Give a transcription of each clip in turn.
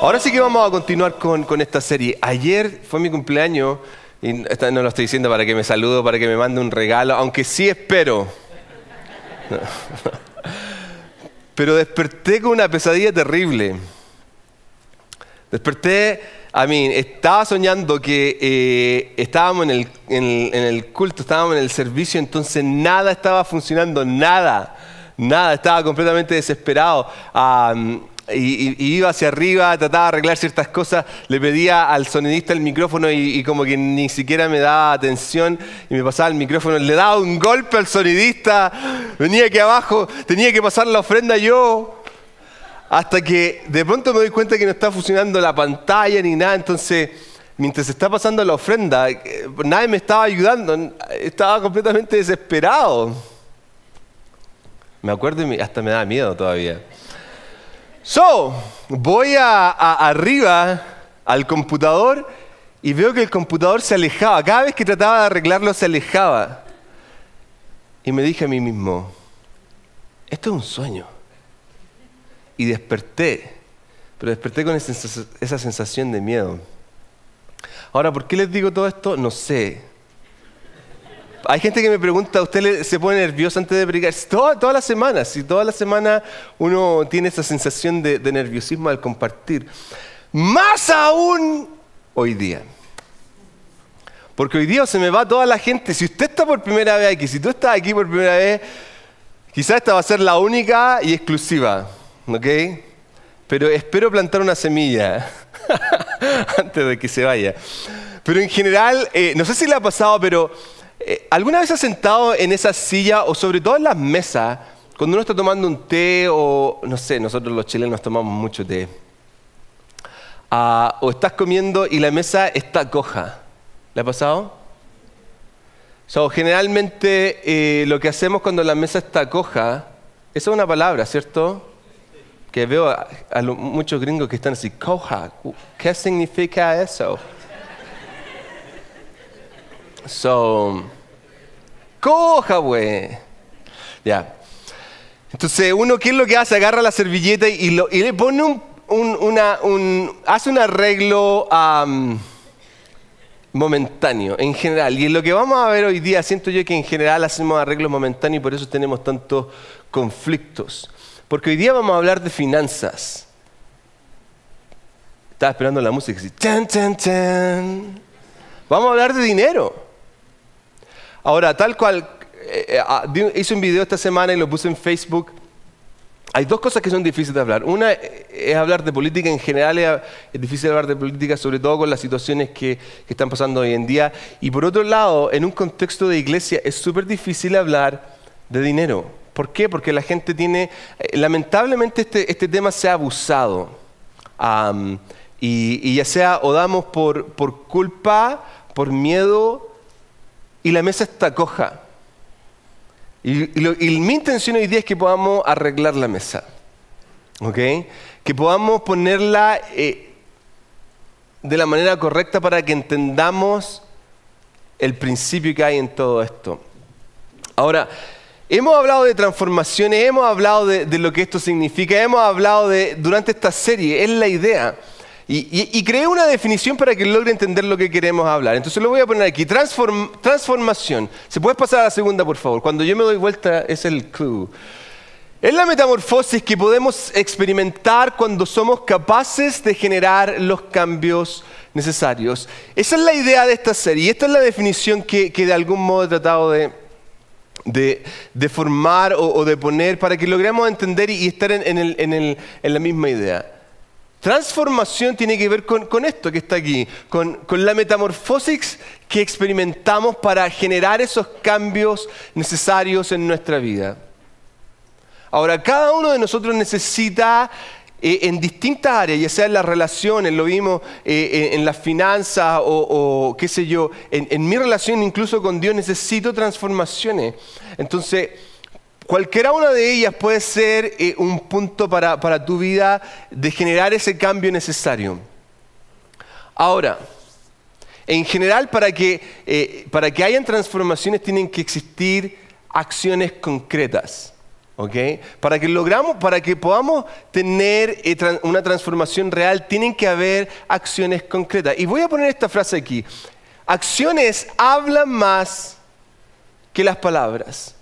Ahora sí que vamos a continuar con esta serie. Ayer fue mi cumpleaños, y no lo estoy diciendo para que me salude, para que me mande un regalo, aunque sí espero. No. Pero desperté con una pesadilla terrible. Desperté, estaba soñando que estábamos en el culto, estábamos en el servicio, entonces nada estaba funcionando, nada, estaba completamente desesperado. Y iba hacia arriba, trataba de arreglar ciertas cosas, le pedía al sonidista el micrófono y como que ni siquiera me daba atención y me pasaba el micrófono, le daba un golpe al sonidista, venía aquí abajo, tenía que pasar la ofrenda yo, hasta que de pronto me doy cuenta que no está funcionando la pantalla ni nada, entonces mientras se está pasando la ofrenda, nadie me estaba ayudando, estaba completamente desesperado. Me acuerdo y hasta me daba miedo todavía. Voy arriba al computador y veo que el computador se alejaba. Cada vez que trataba de arreglarlo se alejaba. Y me dije a mí mismo, esto es un sueño. Y desperté, pero desperté con esa sensación de miedo. Ahora, ¿por qué les digo todo esto? No sé. Hay gente que me pregunta, ¿usted se pone nervioso antes de predicar? Todas las semanas, si toda la semana uno tiene esa sensación de nerviosismo al compartir. Más aún hoy día. Porque hoy día se me va toda la gente. Si usted está por primera vez aquí, si tú estás aquí por primera vez, quizás esta va a ser la única y exclusiva, ¿ok? Pero espero plantar una semilla antes de que se vaya. Pero en general, no sé si le ha pasado, pero ¿alguna vez has sentado en esa silla o sobre todo en las mesas cuando uno está tomando un té o, no sé, nosotros los chilenos tomamos mucho té, o estás comiendo y la mesa está coja? ¿Le ha pasado? Generalmente lo que hacemos cuando la mesa está coja, esa es una palabra, ¿cierto? Que veo a muchos gringos que están así, coja, ¿qué significa eso? Coja, güey. Ya. Entonces, uno, ¿qué es lo que hace? Agarra la servilleta y le pone hace un arreglo momentáneo, en general. Y en lo que vamos a ver hoy día, siento yo que en general hacemos arreglos momentáneos y por eso tenemos tantos conflictos. Porque hoy día vamos a hablar de finanzas. Estaba esperando la música así. Chan, chan, chan. Vamos a hablar de dinero. Ahora, tal cual, hice un video esta semana y lo puse en Facebook. Hay dos cosas que son difíciles de hablar. Una es hablar de política en general, es difícil hablar de política, sobre todo con las situaciones que están pasando hoy en día. Y por otro lado, en un contexto de iglesia, es súper difícil hablar de dinero. ¿Por qué? Porque la gente lamentablemente este tema se ha abusado. Y ya sea o damos por culpa, por miedo, y la mesa está coja. Y mi intención hoy día es que podamos arreglar la mesa. ¿Ok? Que podamos ponerla de la manera correcta para que entendamos el principio que hay en todo esto. Ahora, hemos hablado de transformaciones, hemos hablado de lo que esto significa, hemos hablado durante esta serie, es la idea. Y creé una definición para que logre entender lo que queremos hablar. Entonces lo voy a poner aquí. Transformación. ¿Se puede pasar a la segunda, por favor? Cuando yo me doy vuelta, es el clue. Es la metamorfosis que podemos experimentar cuando somos capaces de generar los cambios necesarios. Esa es la idea de esta serie. Y esta es la definición que de algún modo he tratado de formar o de poner para que logremos entender y estar en la misma idea. Transformación tiene que ver con esto que está aquí, con la metamorfosis que experimentamos para generar esos cambios necesarios en nuestra vida. Ahora, cada uno de nosotros necesita en distintas áreas, ya sea en las relaciones, lo vimos en las finanzas o qué sé yo, en mi relación incluso con Dios necesito transformaciones. Entonces, cualquiera una de ellas puede ser un punto para tu vida de generar ese cambio necesario. Ahora, en general, para que hayan transformaciones tienen que existir acciones concretas. ¿ok? Para que podamos tener una transformación real, tienen que haber acciones concretas. Y voy a poner esta frase aquí. Acciones hablan más que las palabras.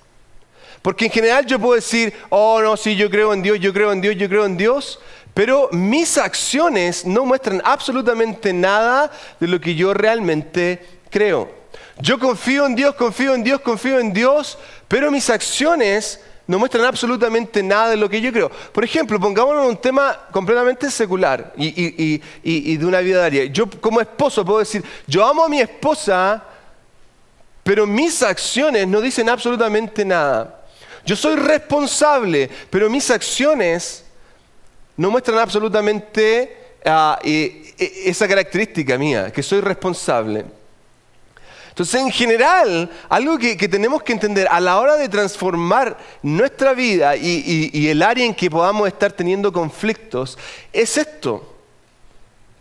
Porque en general yo puedo decir, oh no, sí, yo creo en Dios, yo creo en Dios, yo creo en Dios, pero mis acciones no muestran absolutamente nada de lo que yo realmente creo. Yo confío en Dios, confío en Dios, confío en Dios, pero mis acciones no muestran absolutamente nada de lo que yo creo. Por ejemplo, pongámonos en un tema completamente secular y de una vida diaria. Yo como esposo puedo decir, yo amo a mi esposa, pero mis acciones no dicen absolutamente nada. Yo soy responsable, pero mis acciones no muestran absolutamente esa característica mía, que soy responsable. Entonces, en general, algo que tenemos que entender a la hora de transformar nuestra vida y el área en que podamos estar teniendo conflictos, es esto,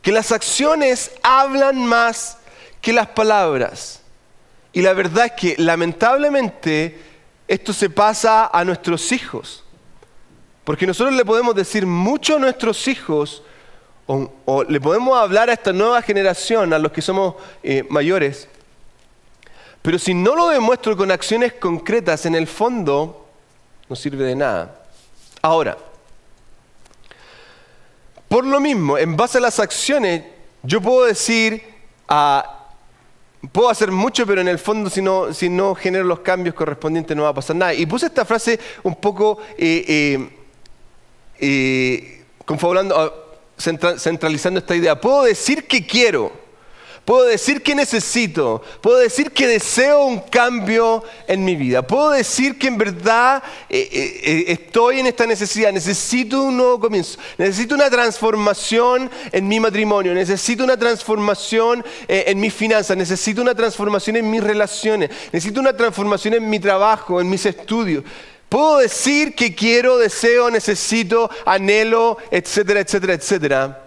que las acciones hablan más que las palabras. Y la verdad es que, lamentablemente, esto se pasa a nuestros hijos. Porque nosotros le podemos decir mucho a nuestros hijos, o le podemos hablar a esta nueva generación, a los que somos mayores, pero si no lo demuestro con acciones concretas, en el fondo, no sirve de nada. Ahora, por lo mismo, en base a las acciones, yo puedo decir, puedo hacer mucho, pero en el fondo si no genero los cambios correspondientes no va a pasar nada. Y puse esta frase un poco confabulando, centralizando esta idea. Puedo decir que quiero. Puedo decir que necesito, puedo decir que deseo un cambio en mi vida, puedo decir que en verdad estoy en esta necesidad, necesito un nuevo comienzo, necesito una transformación en mi matrimonio, necesito una transformación en mis finanzas, necesito una transformación en mis relaciones, necesito una transformación en mi trabajo, en mis estudios. Puedo decir que quiero, deseo, necesito, anhelo, etcétera, etcétera, etcétera.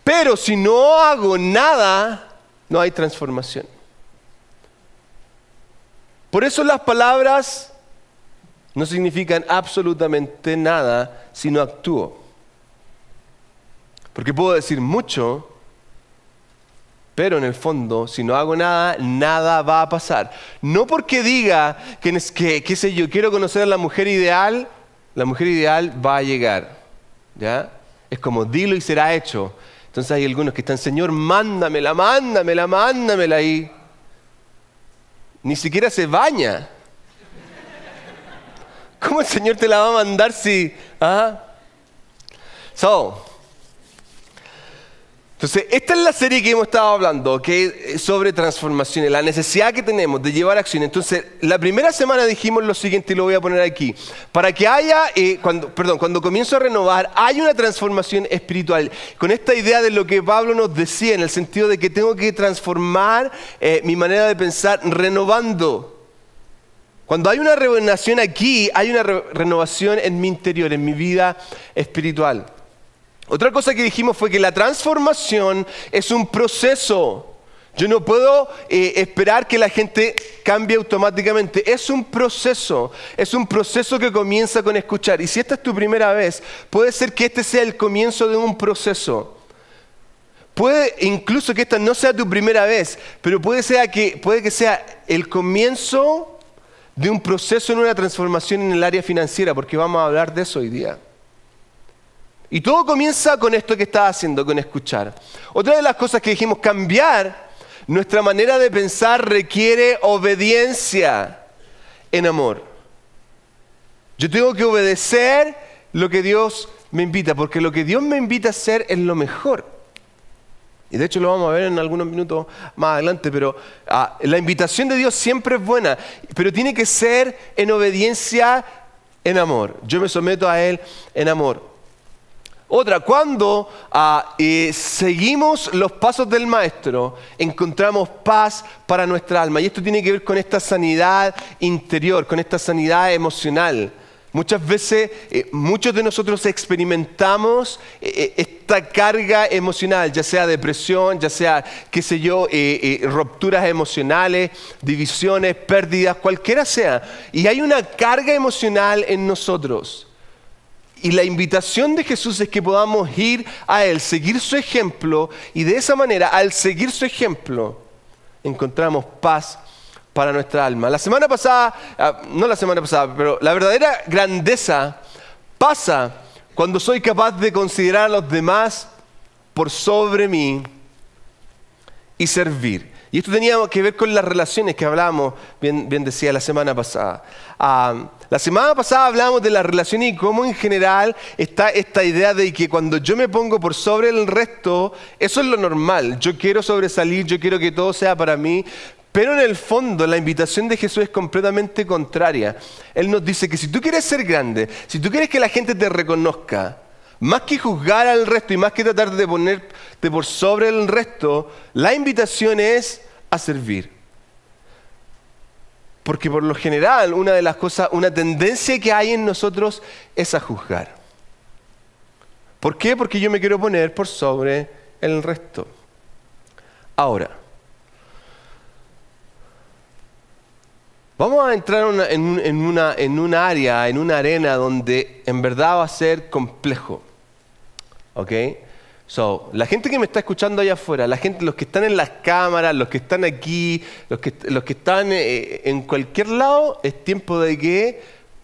Pero si no hago nada, no hay transformación. Por eso las palabras no significan absolutamente nada si no actúo. Porque puedo decir mucho, pero en el fondo, si no hago nada, nada va a pasar. No porque diga que qué sé yo, quiero conocer a la mujer ideal va a llegar. ¿Ya? Es como dilo y será hecho. Entonces hay algunos que están, Señor, mándamela, mándamela, mándamela, y ni siquiera se baña. ¿Cómo el Señor te la va a mandar si...? Entonces, esta es la serie que hemos estado hablando, ¿okay? Sobre transformaciones, la necesidad que tenemos de llevar acción. Entonces, la primera semana dijimos lo siguiente, y lo voy a poner aquí. Para que haya, cuando comienzo a renovar, hay una transformación espiritual. Con esta idea de lo que Pablo nos decía, en el sentido de que tengo que transformar mi manera de pensar renovando. Cuando hay una renovación aquí, hay una renovación en mi interior, en mi vida espiritual. Otra cosa que dijimos fue que la transformación es un proceso. Yo no puedo esperar que la gente cambie automáticamente. Es un proceso que comienza con escuchar. Y si esta es tu primera vez, puede ser que este sea el comienzo de un proceso. Puede incluso que esta no sea tu primera vez, pero puede que sea el comienzo de un proceso en una transformación en el área financiera, porque vamos a hablar de eso hoy día. Y todo comienza con esto que estás haciendo, con escuchar. Otra de las cosas que dijimos, cambiar nuestra manera de pensar requiere obediencia en amor. Yo tengo que obedecer lo que Dios me invita, porque lo que Dios me invita a hacer es lo mejor. Y de hecho lo vamos a ver en algunos minutos más adelante, pero la invitación de Dios siempre es buena, pero tiene que ser en obediencia en amor. Yo me someto a Él en amor. Otra, cuando seguimos los pasos del Maestro, encontramos paz para nuestra alma. Y esto tiene que ver con esta sanidad interior, con esta sanidad emocional Muchas veces, muchos de nosotros experimentamos esta carga emocional, ya sea depresión, ya sea, qué sé yo, rupturas emocionales, divisiones, pérdidas, cualquiera sea. Y hay una carga emocional en nosotros. Y la invitación de Jesús es que podamos ir a Él, seguir su ejemplo, y de esa manera, al seguir su ejemplo, encontramos paz para nuestra alma. La semana pasada, no la semana pasada, pero la verdadera grandeza pasa cuando soy capaz de considerar a los demás por sobre mí y servir. Y esto tenía que ver con las relaciones que hablábamos, bien decía, la semana pasada. La semana pasada hablábamos de las relaciones y cómo en general está esta idea de que cuando yo me pongo por sobre el resto, eso es lo normal. Yo quiero sobresalir, yo quiero que todo sea para mí. Pero en el fondo la invitación de Jesús es completamente contraria. Él nos dice que si tú quieres ser grande, si tú quieres que la gente te reconozca, más que juzgar al resto y más que tratar de ponerte por sobre el resto, la invitación es a servir. Porque por lo general una de las cosas, una tendencia que hay en nosotros es a juzgar. ¿Por qué? Porque yo me quiero poner por sobre el resto. Ahora, vamos a entrar en un área, en una arena donde en verdad va a ser complejo. ¿Ok? La gente que me está escuchando allá afuera, los que están en las cámaras, los que están aquí, los que están en cualquier lado, es tiempo de que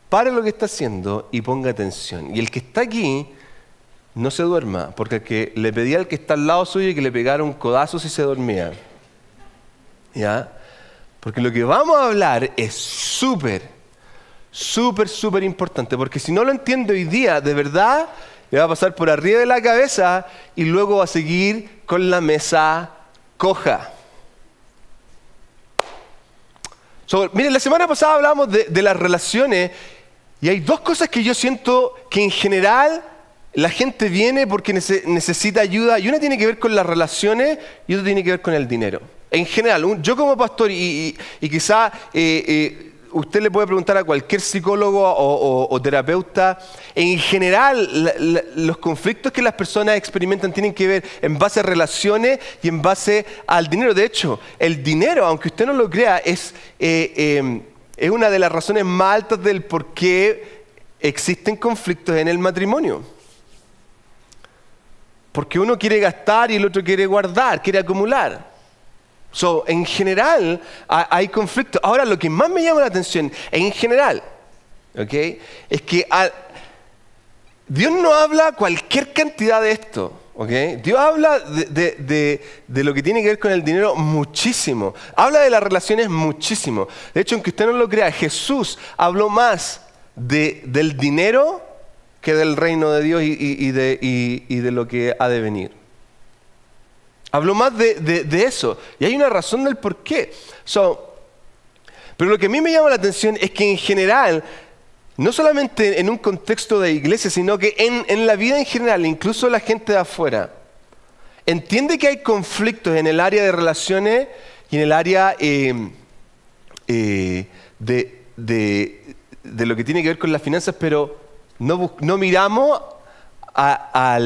pare lo que está haciendo y ponga atención. Y el que está aquí, no se duerma, porque el que le pedía al que está al lado suyo que le pegara un codazo si se dormía. ¿Ya? Porque lo que vamos a hablar es súper importante. Porque si no lo entiendo hoy día, de verdad, le va a pasar por arriba de la cabeza y luego va a seguir con la mesa coja. Miren, la semana pasada hablamos de las relaciones y hay dos cosas que yo siento que en general la gente viene porque necesita ayuda. Y una tiene que ver con las relaciones y otra tiene que ver con el dinero. En general, yo como pastor, y quizá usted le puede preguntar a cualquier psicólogo o terapeuta, en general los conflictos que las personas experimentan tienen que ver en base a relaciones y en base al dinero. De hecho, el dinero, aunque usted no lo crea, es una de las razones más altas del por qué existen conflictos en el matrimonio. Porque uno quiere gastar y el otro quiere guardar, quiere acumular. En general hay conflictos. Ahora, lo que más me llama la atención, en general, ¿okay?, es que Dios no habla cualquier cantidad de esto. ¿Okay? Dios habla de lo que tiene que ver con el dinero muchísimo. Habla de las relaciones muchísimo. De hecho, aunque usted no lo crea, Jesús habló más del dinero que del reino de Dios y de lo que ha de venir. Habló más de eso. Y hay una razón del por qué. Pero lo que a mí me llama la atención es que en general, no solamente en un contexto de iglesia, sino que en la vida en general, incluso la gente de afuera, entiende que hay conflictos en el área de relaciones y en el área de lo que tiene que ver con las finanzas, pero no miramos a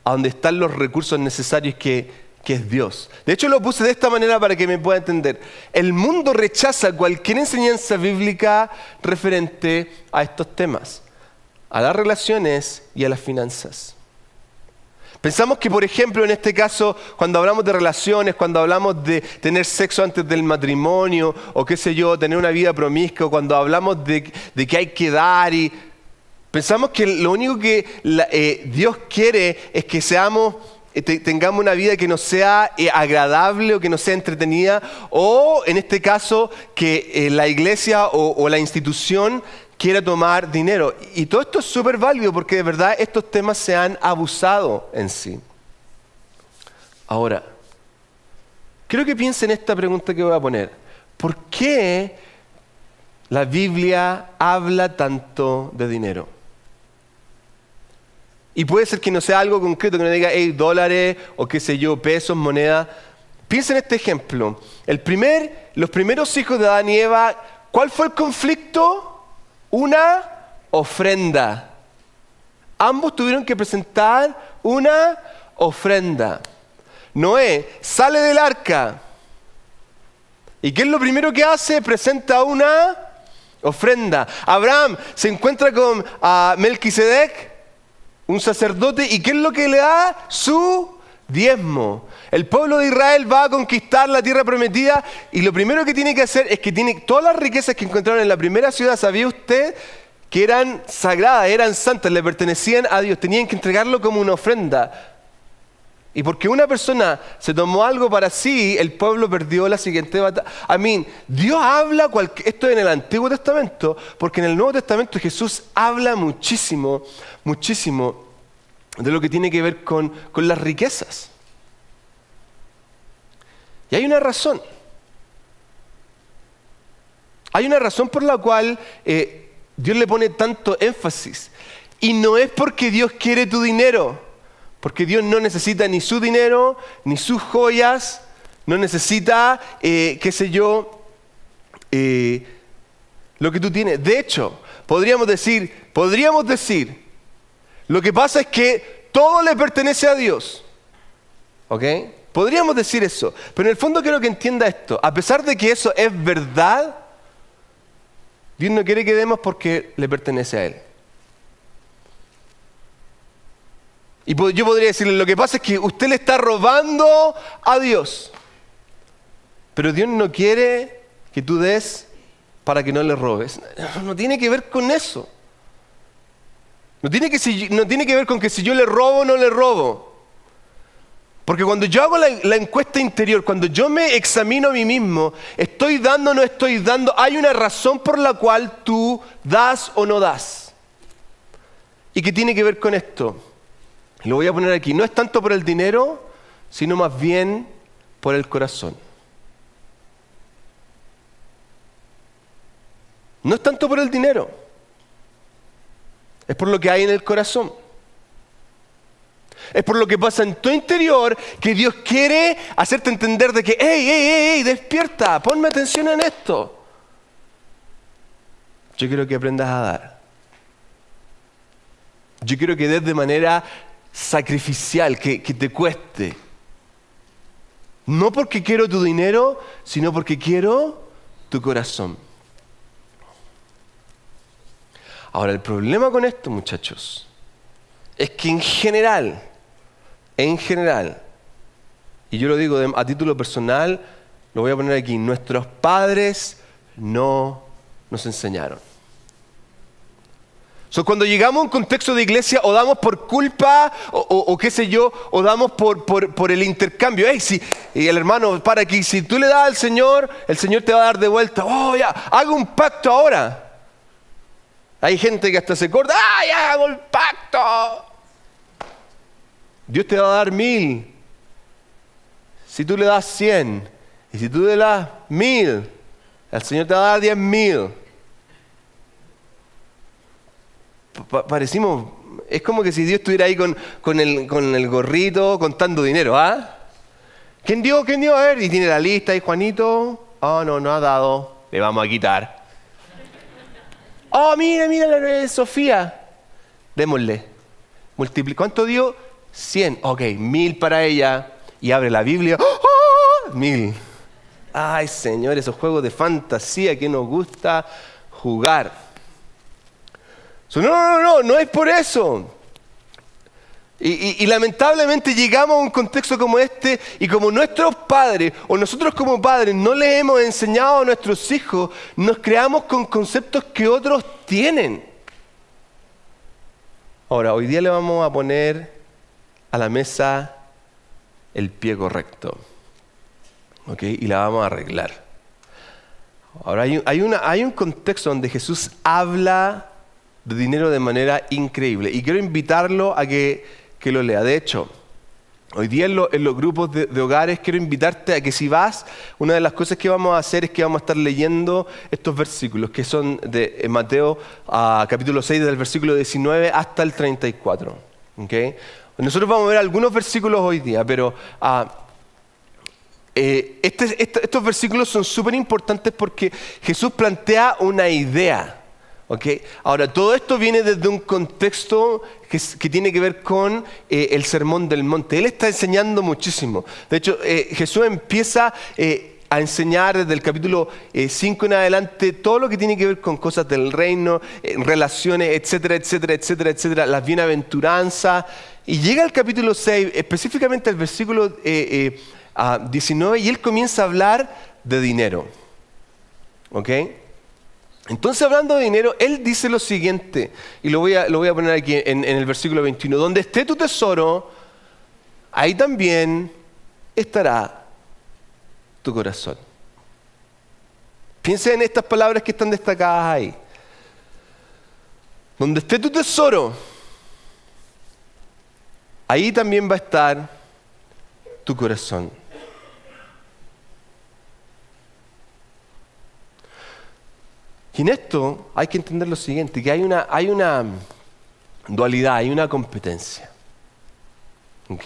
donde están los recursos necesarios que es Dios. De hecho, lo puse de esta manera para que me pueda entender. El mundo rechaza cualquier enseñanza bíblica referente a estos temas, a las relaciones y a las finanzas. Pensamos que, por ejemplo, en este caso, cuando hablamos de relaciones, cuando hablamos de tener sexo antes del matrimonio, o qué sé yo, tener una vida promiscua, cuando hablamos de que hay que dar, y pensamos que lo único que Dios quiere es que tengamos una vida que no sea agradable o que no sea entretenida, o en este caso que la iglesia o la institución quiera tomar dinero. Y todo esto es súper válido porque de verdad estos temas se han abusado en sí. Ahora, quiero que piensen en esta pregunta que voy a poner. ¿Por qué la Biblia habla tanto de dinero? Y puede ser que no sea algo concreto, que no diga, hey, dólares, o qué sé yo, pesos, moneda. Piensen en este ejemplo. Los primeros hijos de Adán y Eva, ¿cuál fue el conflicto? Una ofrenda. Ambos tuvieron que presentar una ofrenda. Noé sale del arca. ¿Y qué es lo primero que hace? Presenta una ofrenda. Abraham se encuentra con Melquisedec, un sacerdote, ¿y qué es lo que le da? Su diezmo. El pueblo de Israel va a conquistar la tierra prometida y lo primero que tiene que hacer es que tiene todas las riquezas que encontraron en la primera ciudad. ¿Sabía usted que eran sagradas, eran santas, le pertenecían a Dios? Tenían que entregarlo como una ofrenda. Y porque una persona se tomó algo para sí, el pueblo perdió la siguiente batalla. Dios habla, esto en el Antiguo Testamento, porque en el Nuevo Testamento Jesús habla muchísimo, muchísimo de lo que tiene que ver con las riquezas. Y hay una razón. Hay una razón por la cual Dios le pone tanto énfasis. Y no es porque Dios quiere tu dinero. Porque Dios no necesita ni su dinero, ni sus joyas, no necesita, lo que tú tienes. De hecho, podríamos decir, lo que pasa es que todo le pertenece a Dios. ¿Ok? Podríamos decir eso. Pero en el fondo quiero que entienda esto. A pesar de que eso es verdad, Dios no quiere que demos porque le pertenece a Él. Y yo podría decirle, lo que pasa es que usted le está robando a Dios. Pero Dios no quiere que tú des para que no le robes. No tiene que ver con eso. No tiene que ver con que si yo le robo o no le robo. Porque cuando yo hago la encuesta interior, cuando yo me examino a mí mismo, ¿estoy dando o no estoy dando? Hay una razón por la cual tú das o no das. ¿Y qué tiene que ver con esto? Lo voy a poner aquí. No es tanto por el dinero, sino más bien por el corazón. No es tanto por el dinero. Es por lo que hay en el corazón. Es por lo que pasa en tu interior que Dios quiere hacerte entender de que, ¡Ey, despierta! Ponme atención en esto. Yo quiero que aprendas a dar. Yo quiero que des de manera sacrificial, que te cueste. No porque quiero tu dinero, sino porque quiero tu corazón. Ahora, el problema con esto, muchachos, es que en general, y yo lo digo a título personal, lo voy a poner aquí, nuestros padres no nos enseñaron. Cuando llegamos a un contexto de iglesia, o damos por culpa, o qué sé yo, o damos por el intercambio. Y el hermano, para aquí, si tú le das al Señor, el Señor te va a dar de vuelta. Ya, hago un pacto ahora. Hay gente que hasta se corta, ya hago el pacto. Dios te va a dar 1000. Si tú le das 100, y si tú le das 1000, el Señor te va a dar 10,000. Parecimos, es como que si Dios estuviera ahí con el gorrito contando dinero, ¿ah? ¿Quién dio? A ver, y tiene la lista ahí, Juanito. No ha dado, le vamos a quitar. Mira, Sofía. Démosle. ¿Cuánto dio? 100. Ok, 1000 para ella. Y abre la Biblia. 1000. Ay, Señor, esos juegos de fantasía que nos gusta jugar. No es por eso. Y lamentablemente llegamos a un contexto como este y como nuestros padres o nosotros como padres no les hemos enseñado a nuestros hijos, nos creamos con conceptos que otros tienen. Ahora, hoy día le vamos a poner a la mesa el pie correcto, ¿ok? Y la vamos a arreglar. Ahora, hay un contexto donde Jesús habla de dinero de manera increíble. Y quiero invitarlo a que lo lea. De hecho, hoy día en los grupos de hogares quiero invitarte a que si vas, una de las cosas que vamos a hacer es que vamos a estar leyendo estos versículos que son de Mateo capítulo 6, desde el versículo 19 hasta el 34. ¿Okay? Nosotros vamos a ver algunos versículos hoy día, pero estos versículos son súper importantes porque Jesús plantea una idea. ¿ok? Ahora, todo esto viene desde un contexto que tiene que ver con el Sermón del Monte. Él está enseñando muchísimo. De hecho, Jesús empieza a enseñar desde el capítulo 5 en adelante todo lo que tiene que ver con cosas del reino, relaciones, etcétera, etcétera, etcétera, etcétera, las bienaventuranzas. Y llega al capítulo 6, específicamente al versículo 19, y él comienza a hablar de dinero. ¿Ok? Entonces, hablando de dinero, él dice lo siguiente, y lo voy a poner aquí en el versículo 21. Donde esté tu tesoro, ahí también estará tu corazón. Piensa en estas palabras que están destacadas ahí. Donde esté tu tesoro, ahí también va a estar tu corazón. Y en esto hay que entender lo siguiente, que hay una dualidad, hay una competencia. ¿Ok?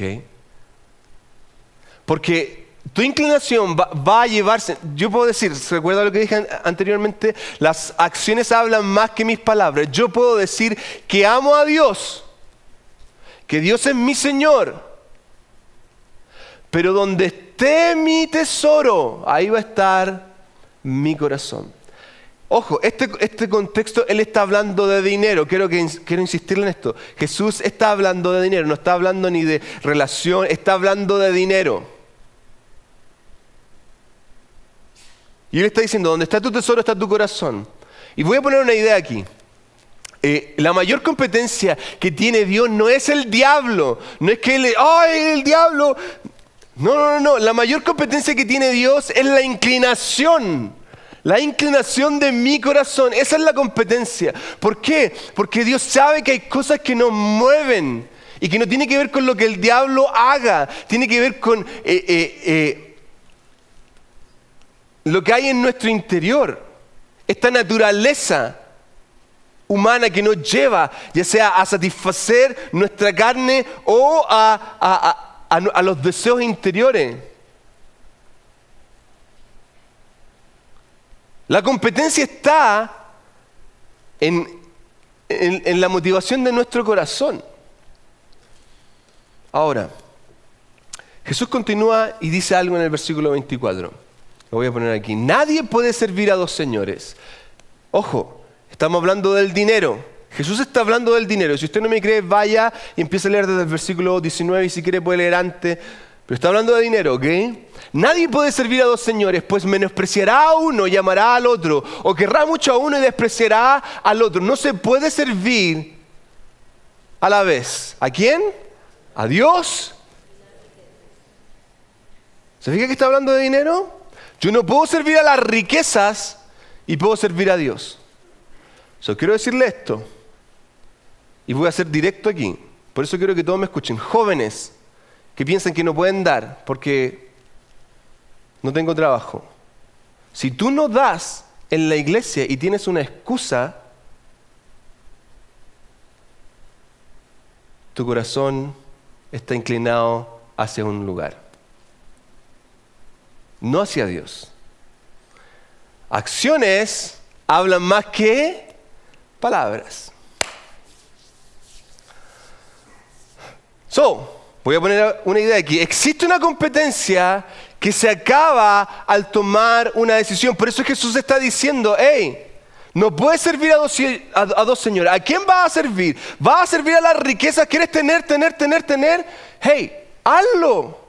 Porque tu inclinación va a llevarse, yo puedo decir, ¿se recuerda lo que dije anteriormente? Las acciones hablan más que mis palabras. Yo puedo decir que amo a Dios, que Dios es mi Señor, pero donde esté mi tesoro, ahí va a estar mi corazón. Ojo, este contexto, él está hablando de dinero. Quiero insistirle en esto. Jesús está hablando de dinero, no está hablando ni de relación, está hablando de dinero. Y él está diciendo, donde está tu tesoro está tu corazón. Y voy a poner una idea aquí. La mayor competencia que tiene Dios no es el diablo. No es que él, ¡ay, el diablo! No. La mayor competencia que tiene Dios es la inclinación. La inclinación de mi corazón, esa es la competencia. ¿Por qué? Porque Dios sabe que hay cosas que nos mueven y que no tiene que ver con lo que el diablo haga, tiene que ver con lo que hay en nuestro interior, esta naturaleza humana que nos lleva ya sea a satisfacer nuestra carne o a los deseos interiores. La competencia está en la motivación de nuestro corazón. Ahora, Jesús continúa y dice algo en el versículo 24. Lo voy a poner aquí. Nadie puede servir a dos señores. Ojo, estamos hablando del dinero. Jesús está hablando del dinero. Si usted no me cree, vaya y empiece a leer desde el versículo 19 y si quiere puede leer antes. Pero está hablando de dinero, ¿ok? Nadie puede servir a dos señores, pues menospreciará a uno y amará al otro, o querrá mucho a uno y despreciará al otro. No se puede servir a la vez. ¿A quién? ¿A Dios? ¿Se fija que está hablando de dinero? Yo no puedo servir a las riquezas y puedo servir a Dios. Quiero decirle esto, y voy a ser directo aquí. Por eso quiero que todos me escuchen. Jóvenes que piensan que no pueden dar porque no tengo trabajo. Si tú no das en la iglesia y tienes una excusa, tu corazón está inclinado hacia un lugar, no hacia Dios. Acciones hablan más que palabras. Voy a poner una idea aquí. Existe una competencia que se acaba al tomar una decisión. Por eso Jesús está diciendo, hey, no puedes servir a dos señores. ¿A quién vas a servir? ¿Vas a servir a las riquezas? ¿Quieres tener? Hey, hazlo.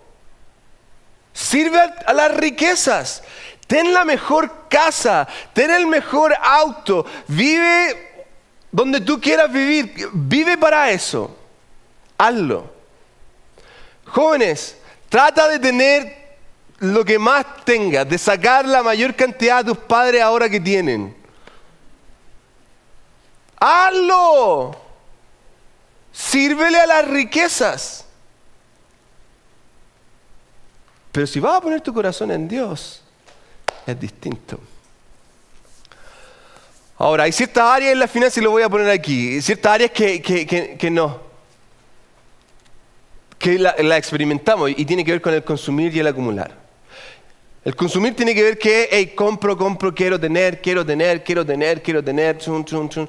Sirve a las riquezas. Ten la mejor casa. Ten el mejor auto. Vive donde tú quieras vivir. Vive para eso. Hazlo. Jóvenes, trata de tener lo que más tengas, de sacar la mayor cantidad de tus padres ahora que tienen. ¡Hazlo! Sírvele a las riquezas. Pero si vas a poner tu corazón en Dios, es distinto. Ahora, hay ciertas áreas en la finanza, y lo voy a poner aquí, ciertas áreas que no. Que la experimentamos y tiene que ver con el consumir y el acumular. El consumir tiene que ver que, hey, compro, quiero tener. Chun, chun, chun.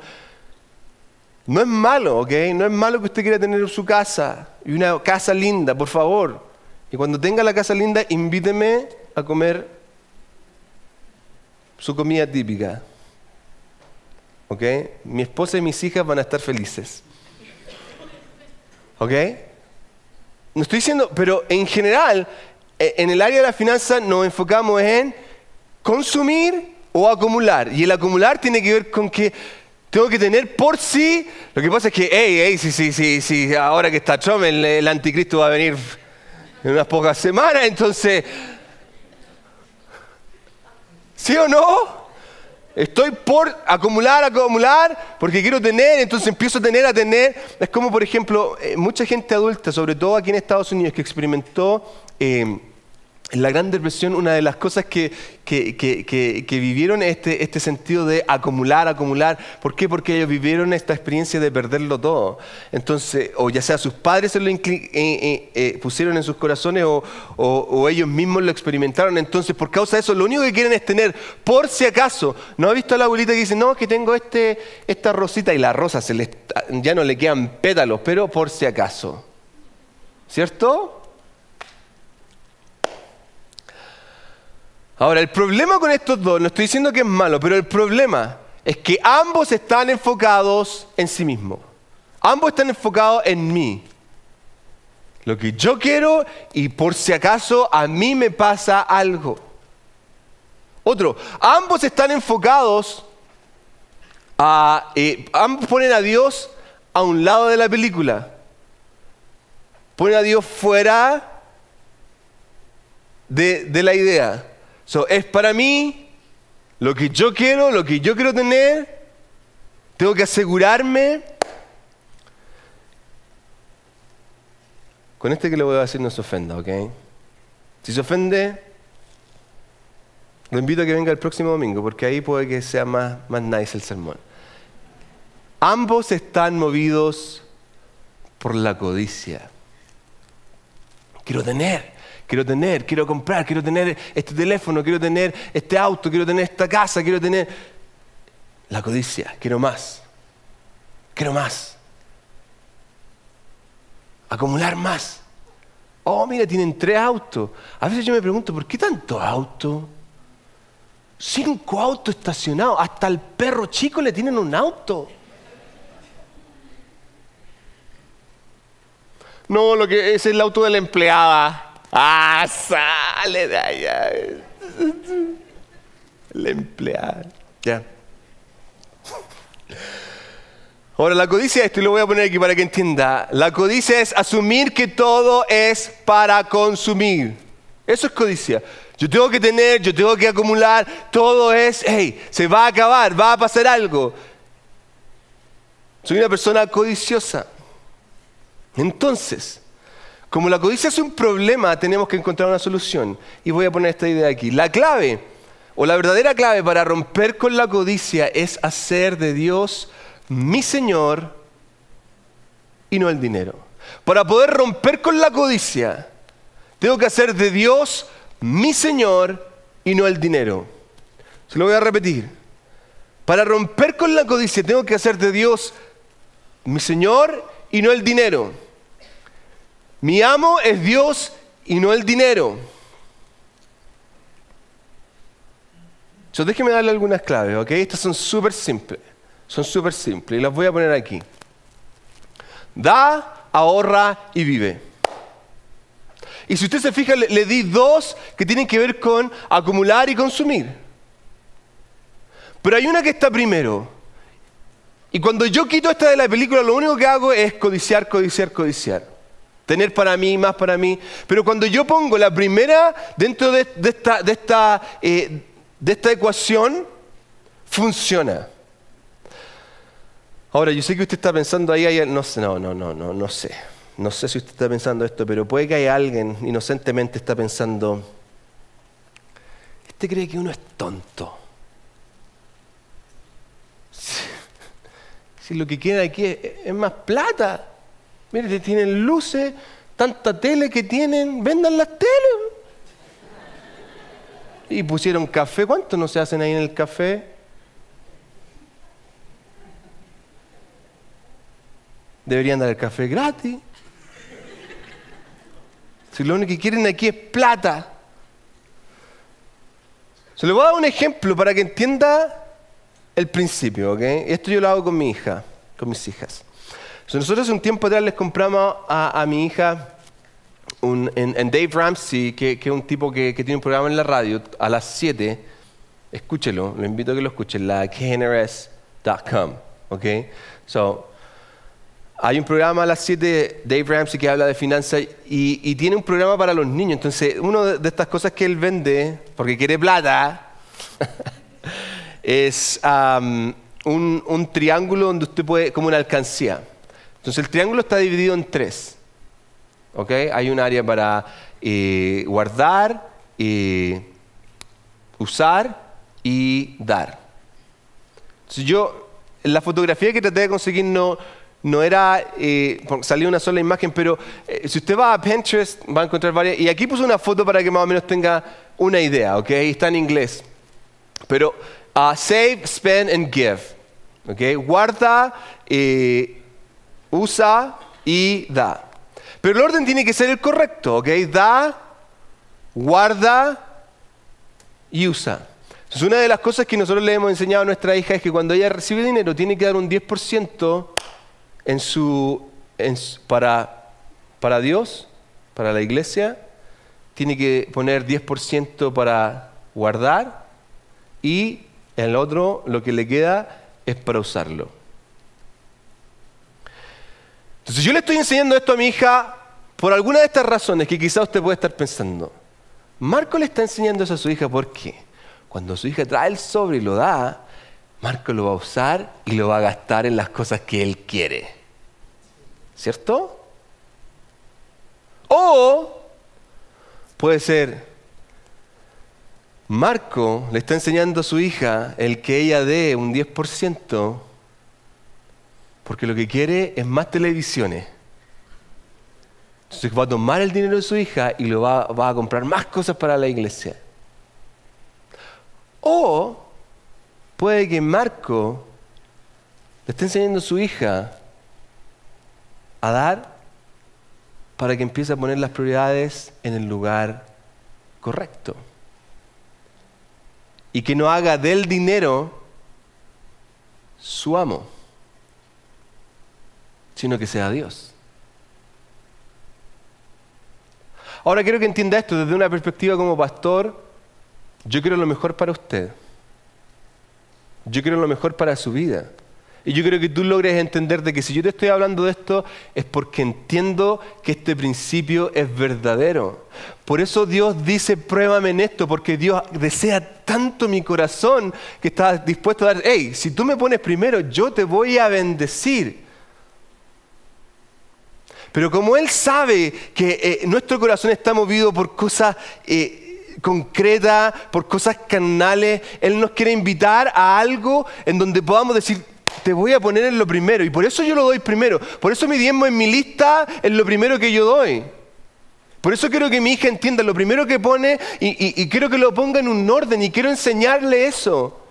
No es malo, ¿ok? No es malo que usted quiera tener su casa y una casa linda, por favor. Y cuando tenga la casa linda, invíteme a comer su comida típica. ¿Ok? Mi esposa y mis hijas van a estar felices. ¿Ok? No estoy diciendo, pero en general, en el área de la finanza nos enfocamos en consumir o acumular. Y el acumular tiene que ver con que tengo que tener por sí. Lo que pasa es que, sí, ahora que está Trump, el anticristo va a venir en unas pocas semanas, entonces, ¿sí o no? Estoy por acumular, porque quiero tener, entonces empiezo a tener. Es como, por ejemplo, mucha gente adulta, sobre todo aquí en Estados Unidos, que experimentó en la Gran Depresión, una de las cosas que vivieron es este sentido de acumular. ¿Por qué? Porque ellos vivieron esta experiencia de perderlo todo. Entonces, o ya sea sus padres se lo pusieron en sus corazones o ellos mismos lo experimentaron. Entonces, por causa de eso, lo único que quieren es tener, por si acaso. ¿No ha visto a la abuelita que dice, no, que tengo esta rosita y la rosa ya no le quedan pétalos, pero por si acaso? ¿Cierto? Ahora, el problema con estos dos, no estoy diciendo que es malo, pero el problema es que ambos están enfocados en sí mismos. Ambos están enfocados en mí. Lo que yo quiero y por si acaso a mí me pasa algo. Otro, ambos están enfocados ambos ponen a Dios a un lado de la película. Ponen a Dios fuera de la idea. Es para mí lo que yo quiero tener. Tengo que asegurarme. Con que le voy a decir no se ofenda, ¿ok? Si se ofende, lo invito a que venga el próximo domingo, porque ahí puede que sea más nice el sermón. Ambos están movidos por la codicia. Quiero comprar, quiero tener este teléfono, quiero tener este auto, quiero tener esta casa, quiero tener... La codicia, quiero más. Acumular más. Oh, mira, tienen 3 autos. A veces yo me pregunto, ¿por qué tantos autos? 5 autos estacionados. Hasta al perro chico le tienen un auto. No, ese es el auto de la empleada. ¡Ah, sale de allá! La empleada. Ya. Ahora, la codicia, esto y lo voy a poner aquí para que entienda. La codicia es asumir que todo es para consumir. Eso es codicia. Yo tengo que tener, yo tengo que acumular. Todo es, se va a acabar, va a pasar algo. Soy una persona codiciosa. Entonces, como la codicia es un problema, tenemos que encontrar una solución. Y voy a poner esta idea aquí. La clave, o la verdadera clave para romper con la codicia es hacer de Dios mi Señor y no el dinero. Para poder romper con la codicia, tengo que hacer de Dios mi Señor y no el dinero. Se lo voy a repetir. Para romper con la codicia, tengo que hacer de Dios mi Señor y no el dinero. Mi amo es Dios y no el dinero. Déjeme darle algunas claves, ¿ok? Estas son súper simples. Y las voy a poner aquí. Da, ahorra y vive. Y si usted se fija, le di 2 que tienen que ver con acumular y consumir. Pero hay una que está primero. Y cuando yo quito esta de la película, lo único que hago es codiciar. Tener para mí, más para mí. Pero cuando yo pongo la primera dentro de esta ecuación, funciona. Ahora, yo sé que usted está pensando ahí, no sé. No sé si usted está pensando esto, pero puede que haya alguien inocentemente está pensando, ¿este cree que uno es tonto? Si lo que quieren aquí es más plata. Mire, tienen luces, tanta tele que tienen, vendan las teles. Y pusieron café. ¿Cuánto no se hacen ahí en el café? Deberían dar el café gratis. Si lo único que quieren aquí es plata. Se le voy a dar un ejemplo para que entienda el principio, ¿ok? Esto yo lo hago con mi hija, con mis hijas. Nosotros hace un tiempo atrás les compramos a mi hija en Dave Ramsey, que es un tipo que tiene un programa en la radio a las 7. Escúchelo, lo invito a que lo escuchen, la knrs.com, ¿ok? Hay un programa a las 7, Dave Ramsey, que habla de finanzas y tiene un programa para los niños. Entonces, una de estas cosas que él vende, porque quiere plata, es un triángulo donde usted puede, como una alcancía. Entonces, el triángulo está dividido en 3. ¿Ok? Hay un área para guardar, usar y dar. Entonces, en la fotografía que traté de conseguir no era, salió una sola imagen, pero si usted va a Pinterest va a encontrar varias. Y aquí puse una foto para que más o menos tenga una idea, ¿ok? Está en inglés. Pero save, spend and give. ¿Ok? Guarda, usa y da. Pero el orden tiene que ser el correcto, ¿ok? Da, guarda y usa. Entonces, una de las cosas que nosotros le hemos enseñado a nuestra hija es que cuando ella recibe dinero tiene que dar un 10% para Dios, para la iglesia, tiene que poner 10% para guardar y el otro, lo que le queda, es para usarlo. Entonces yo le estoy enseñando esto a mi hija por alguna de estas razones que quizá usted puede estar pensando. Marco le está enseñando eso a su hija porque cuando su hija trae el sobre y lo da, Marco lo va a usar y lo va a gastar en las cosas que él quiere. ¿Cierto? O puede ser, Marco le está enseñando a su hija el que ella dé un 10% porque lo que quiere es más televisiones. Entonces va a tomar el dinero de su hija y lo va a comprar más cosas para la iglesia. O puede que Marco le esté enseñando a su hija a dar para que empiece a poner las prioridades en el lugar correcto. Y que no haga del dinero su amo, sino que sea Dios. Ahora quiero que entienda esto desde una perspectiva como pastor. Yo quiero lo mejor para usted. Yo quiero lo mejor para su vida. Y yo quiero que tú logres entender de que si yo te estoy hablando de esto es porque entiendo que este principio es verdadero. Por eso Dios dice, pruébame en esto, porque Dios desea tanto mi corazón que está dispuesto a dar, hey, si tú me pones primero, yo te voy a bendecir. Pero como Él sabe que nuestro corazón está movido por cosas concretas, por cosas carnales, Él nos quiere invitar a algo en donde podamos decir, te voy a poner en lo primero. Y por eso yo lo doy primero. Por eso mi diezmo en mi lista es lo primero que yo doy. Por eso quiero que mi hija entienda lo primero que pone y quiero que lo ponga en un orden y quiero enseñarle eso.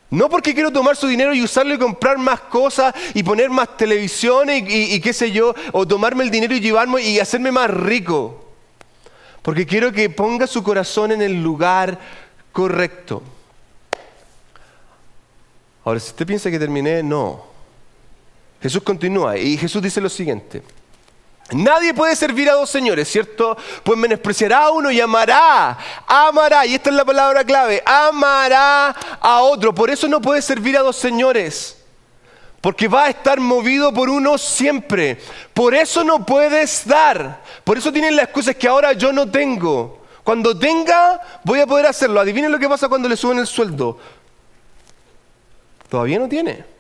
No porque quiero tomar su dinero y usarlo y comprar más cosas y poner más televisiones y qué sé yo, o tomarme el dinero y llevarme y hacerme más rico. Porque quiero que ponga su corazón en el lugar correcto. Ahora, si usted piensa que terminé, no. Jesús continúa y Jesús dice lo siguiente. Nadie puede servir a dos señores, ¿cierto? Pues menospreciará a uno y amará, y esta es la palabra clave, amará a otro. Por eso no puede servir a dos señores, porque va a estar movido por uno siempre. Por eso no puedes dar, por eso tienen la excusa que ahora yo no tengo. Cuando tenga, voy a poder hacerlo. Adivinen lo que pasa cuando le suben el sueldo. Todavía no tiene.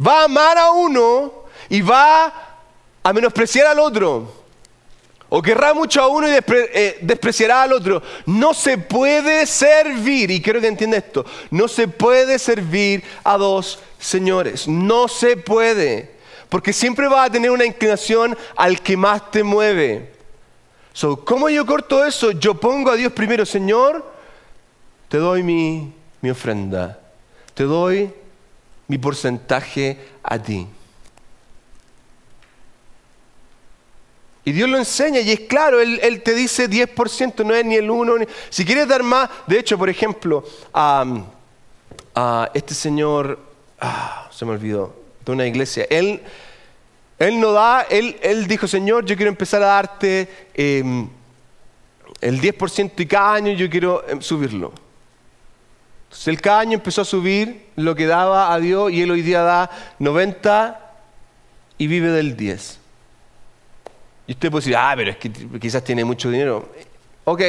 Va a amar a uno y va a menospreciar al otro. O querrá mucho a uno y despreciará al otro. No se puede servir, y quiero que entienda esto, no se puede servir a dos señores. No se puede. Porque siempre vas a tener una inclinación al que más te mueve. ¿Cómo yo corto eso? Yo pongo a Dios primero. Señor, te doy mi ofrenda. Te doy mi porcentaje a ti. Y Dios lo enseña y es claro, Él te dice 10%, no es ni el 1. Si quieres dar más, de hecho, por ejemplo, este señor, se me olvidó, de una iglesia, él no da, él dijo, Señor, yo quiero empezar a darte el 10% y cada año yo quiero subirlo. Entonces él cada año empezó a subir lo que daba a Dios y él hoy día da 90 y vive del 10. Y usted puede decir, pero es que quizás tiene mucho dinero. Ok,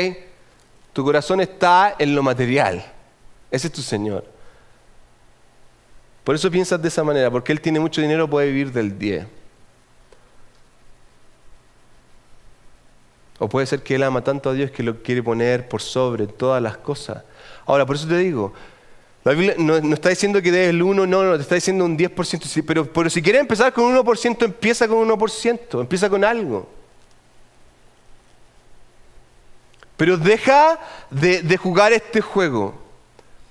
tu corazón está en lo material. Ese es tu Señor. Por eso piensas de esa manera, porque Él tiene mucho dinero, puede vivir del 10. O puede ser que Él ama tanto a Dios que lo quiere poner por sobre todas las cosas. Ahora, por eso te digo, la Biblia no está diciendo que des el 1, no, te está diciendo un 10%. Sí, pero si quieres empezar con un 1%, empieza con un 1%, empieza con algo. Pero deja de jugar este juego,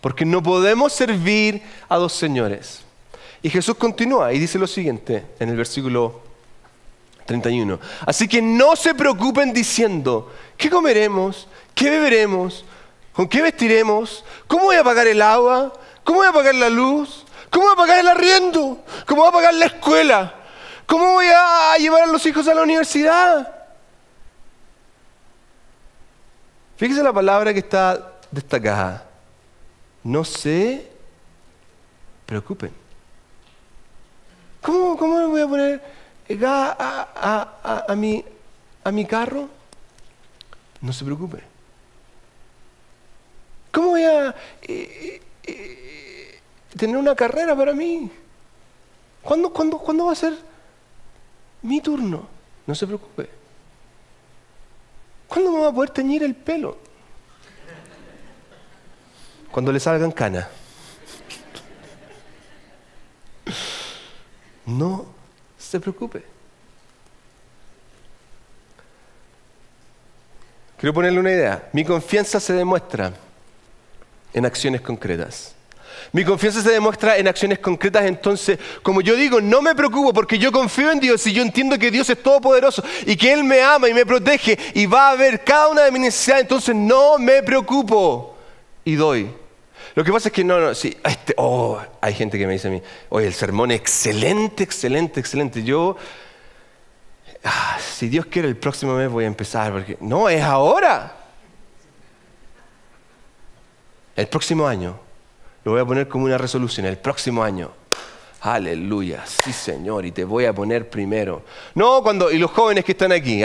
porque no podemos servir a dos señores. Y Jesús continúa y dice lo siguiente en el versículo 31. Así que no se preocupen diciendo, ¿qué comeremos? ¿Qué beberemos? ¿Con qué vestiremos? ¿Cómo voy a pagar el agua? ¿Cómo voy a pagar la luz? ¿Cómo voy a pagar el arriendo? ¿Cómo voy a pagar la escuela? ¿Cómo voy a llevar a los hijos a la universidad? Fíjese la palabra que está destacada. No se preocupen. ¿Cómo le voy a poner gas a mi carro? No se preocupe. ¿Cómo voy a tener una carrera para mí? ¿Cuándo va a ser mi turno? No se preocupe. ¿Cuándo me va a poder teñir el pelo? Cuando le salgan canas. No se preocupe. Quiero ponerle una idea. Mi confianza se demuestra en acciones concretas. Mi confianza se demuestra en acciones concretas, entonces, como yo digo, no me preocupo porque yo confío en Dios y yo entiendo que Dios es todopoderoso y que Él me ama y me protege y va a ver cada una de mis necesidades, entonces no me preocupo y doy. Lo que pasa es que sí, hay gente que me dice a mí, oye, el sermón excelente, excelente, excelente. Yo, si Dios quiere, el próximo mes voy a empezar, porque no, es ahora. El próximo año. Lo voy a poner como una resolución, el próximo año. Aleluya, sí Señor, y te voy a poner primero. No, y los jóvenes que están aquí,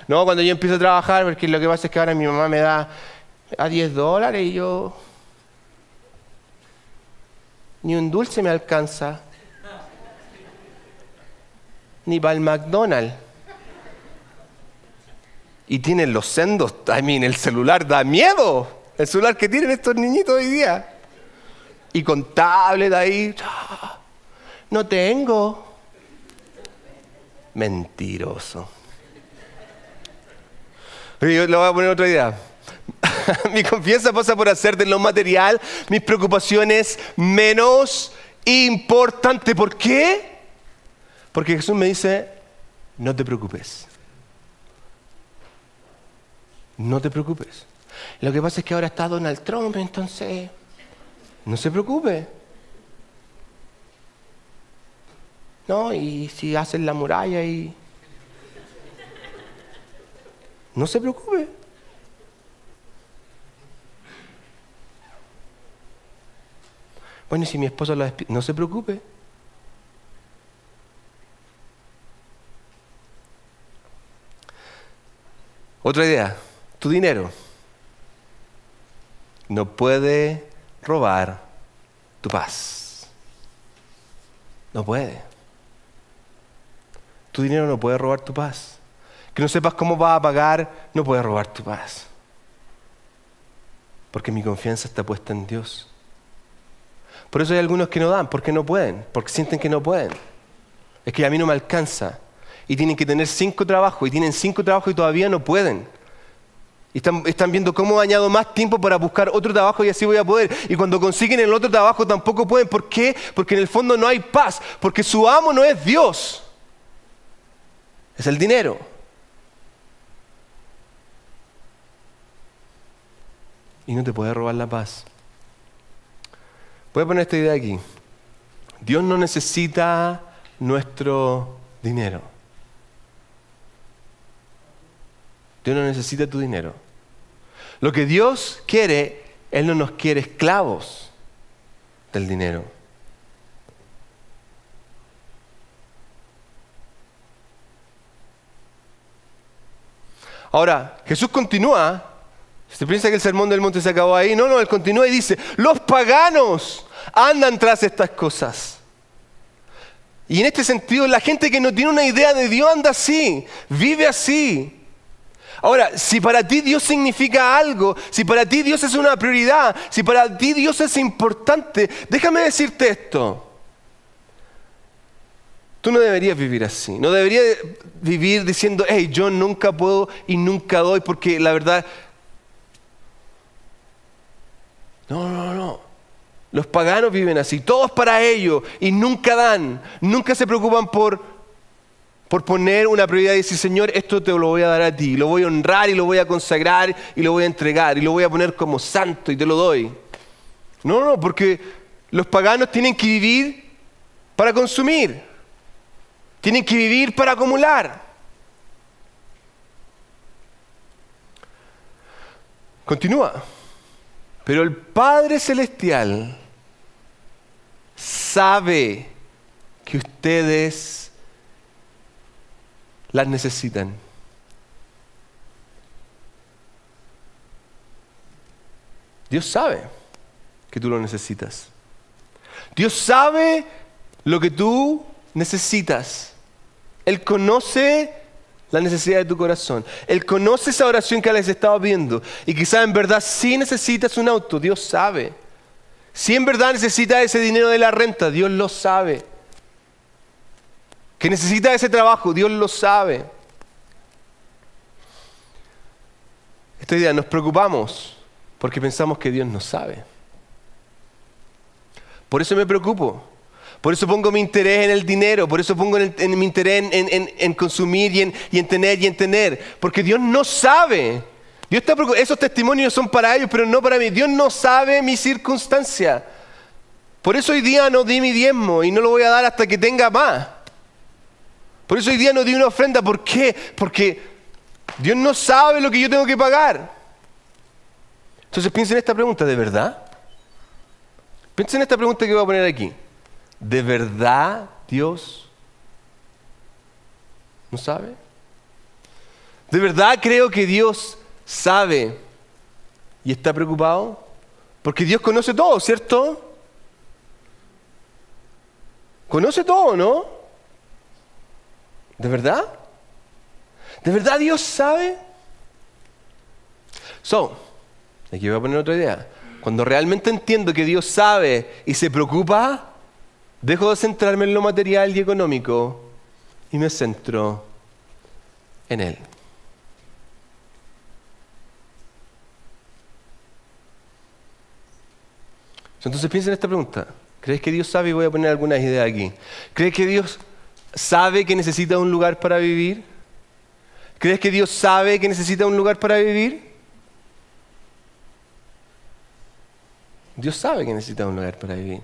no, cuando yo empiezo a trabajar, porque lo que pasa es que ahora mi mamá me da a $10 y yo... Ni un dulce me alcanza. Ni para el McDonald's. Y tienen los sendos, el celular da miedo. El celular que tienen estos niñitos hoy día. Y con tablet ahí, no tengo. Mentiroso. Yo le voy a poner otra idea. Mi confianza pasa por hacer de lo material mis preocupaciones menos importantes. ¿Por qué? Porque Jesús me dice, no te preocupes. No te preocupes. Lo que pasa es que ahora está Donald Trump, entonces... No se preocupe. No, y si hacen la muralla y... No se preocupe. Bueno, y si mi esposo la despide, no se preocupe. Otra idea, tu dinero no puede robar tu paz. No puede. Tu dinero no puede robar tu paz. Que no sepas cómo vas a pagar no puede robar tu paz. Porque mi confianza está puesta en Dios. Por eso hay algunos que no dan, porque no pueden, porque sienten que no pueden. Es que a mí no me alcanza. Y tienen que tener 5 trabajos, y tienen 5 trabajos y todavía no pueden. Y están viendo cómo añado más tiempo para buscar otro trabajo y así voy a poder. Y cuando consiguen el otro trabajo tampoco pueden. ¿Por qué? Porque en el fondo no hay paz. Porque su amo no es Dios. Es el dinero. Y no te puede robar la paz. Voy a poner esta idea aquí. Dios no necesita nuestro dinero. Dios no necesita tu dinero. Lo que Dios quiere, Él no nos quiere esclavos del dinero. Ahora, Jesús continúa. ¿Se piensa que el sermón del monte se acabó ahí? No, Él continúa y dice, los paganos andan tras estas cosas. Y en este sentido, la gente que no tiene una idea de Dios anda así, vive así. Ahora, si para ti Dios significa algo, si para ti Dios es una prioridad, si para ti Dios es importante, déjame decirte esto. Tú no deberías vivir así. No deberías vivir diciendo, hey, yo nunca puedo y nunca doy, porque la verdad... No. Los paganos viven así, todos para ellos y nunca dan, nunca se preocupan por poner una prioridad y decir, Señor, esto te lo voy a dar a ti, lo voy a honrar y lo voy a consagrar y lo voy a entregar y lo voy a poner como santo y te lo doy. No, porque los paganos tienen que vivir para consumir, tienen que vivir para acumular. Continúa. Pero el Padre Celestial sabe que ustedes las necesitan. Dios sabe que tú lo necesitas. Dios sabe lo que tú necesitas. Él conoce la necesidad de tu corazón. Él conoce esa oración que les estaba viendo. Y quizás en verdad sí necesitas un auto. Dios sabe. Si en verdad necesitas ese dinero de la renta, Dios lo sabe. Que necesitas ese trabajo, Dios lo sabe. Esta idea, nos preocupamos porque pensamos que Dios no sabe. Por eso me preocupo. Por eso pongo mi interés en el dinero, por eso pongo mi interés en consumir y en tener, porque Dios no sabe. Dios está preocupado. Esos testimonios son para ellos, pero no para mí. Dios no sabe mi circunstancia. Por eso hoy día no di mi diezmo y no lo voy a dar hasta que tenga más. Por eso hoy día no di una ofrenda. ¿Por qué? Porque Dios no sabe lo que yo tengo que pagar. Entonces piensa en esta pregunta, ¿de verdad? Piensa en esta pregunta que voy a poner aquí. ¿De verdad Dios no sabe? ¿De verdad creo que Dios sabe y está preocupado? Porque Dios conoce todo, ¿cierto? Conoce todo, ¿no? ¿De verdad? ¿De verdad Dios sabe? Aquí voy a poner otra idea. Cuando realmente entiendo que Dios sabe y se preocupa, dejo de centrarme en lo material y económico y me centro en Él. Entonces piensa en esta pregunta. ¿Crees que Dios sabe? Y voy a poner algunas ideas aquí. ¿Crees que Dios sabe que necesita un lugar para vivir? ¿Crees que Dios sabe que necesita un lugar para vivir? Dios sabe que necesita un lugar para vivir.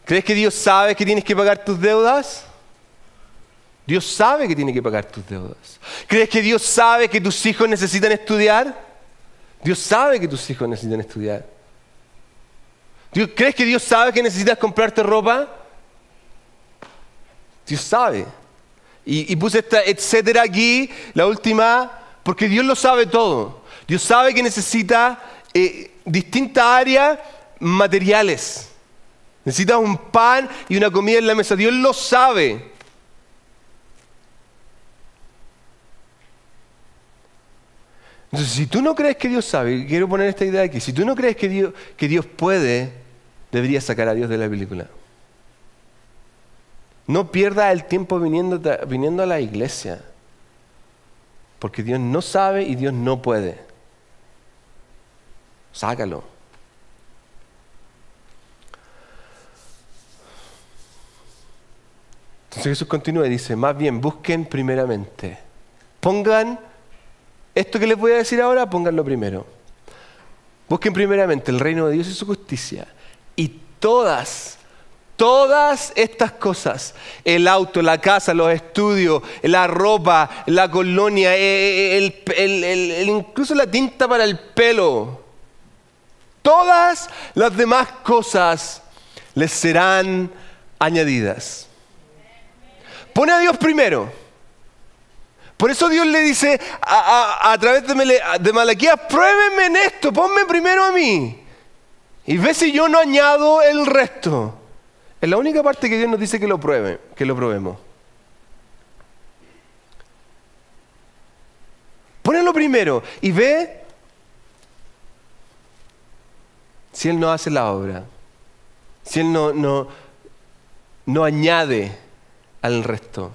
¿Crees que Dios sabe que tienes que pagar tus deudas? Dios sabe que tiene que pagar tus deudas. ¿Crees que Dios sabe que tus hijos necesitan estudiar? Dios sabe que tus hijos necesitan estudiar. ¿Crees que Dios sabe que necesitas comprarte ropa? Dios sabe. Y puse esta etcétera aquí, la última, porque Dios lo sabe todo. Dios sabe que necesita distintas áreas materiales. Necesitas un pan y una comida en la mesa. Dios lo sabe. Entonces, si tú no crees que Dios sabe, quiero poner esta idea aquí, si tú no crees que Dios puede, deberías sacar a Dios de la película. No pierdas el tiempo viniendo a la iglesia. Porque Dios no sabe y Dios no puede. Sácalo. Entonces Jesús continúa y dice, más bien busquen primeramente. Pongan esto que les voy a decir ahora, pónganlo primero. Busquen primeramente el reino de Dios y su justicia. Y todas estas cosas, el auto, la casa, los estudios, la ropa, la colonia, incluso la tinta para el pelo, todas las demás cosas les serán añadidas. Pone a Dios primero. Por eso Dios le dice a través de Malaquías, pruébenme en esto, ponme primero a mí. Y ve si yo no añado el resto. Es la única parte que Dios nos dice que lo probemos. Ponelo primero y ve si Él no hace la obra. Si Él no añade al resto.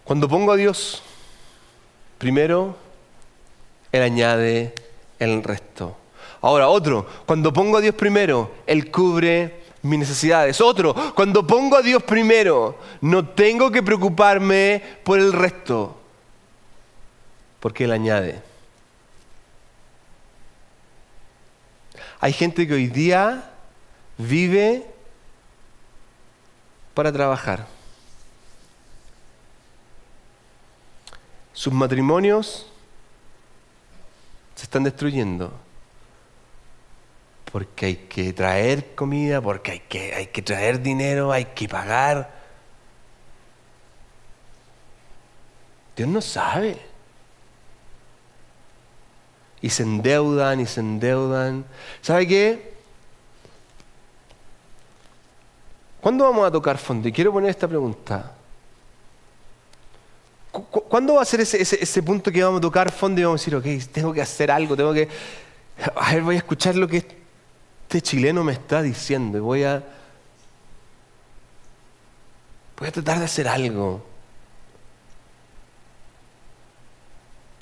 Cuando pongo a Dios primero, Él añade el resto. Ahora, otro, cuando pongo a Dios primero, Él cubre mis necesidades. Otro, cuando pongo a Dios primero, no tengo que preocuparme por el resto, porque Él añade. Hay gente que hoy día vive para trabajar. Sus matrimonios se están destruyendo porque hay que traer comida, porque hay que traer dinero, hay que pagar. Dios no sabe. Y se endeudan y se endeudan. ¿Sabe qué? ¿Cuándo vamos a tocar fondo? Y quiero poner esta pregunta. ¿Cuándo va a ser ese punto que vamos a tocar fondo y vamos a decir, ok, tengo que hacer algo, voy a escuchar lo que este chileno me está diciendo y voy a tratar de hacer algo?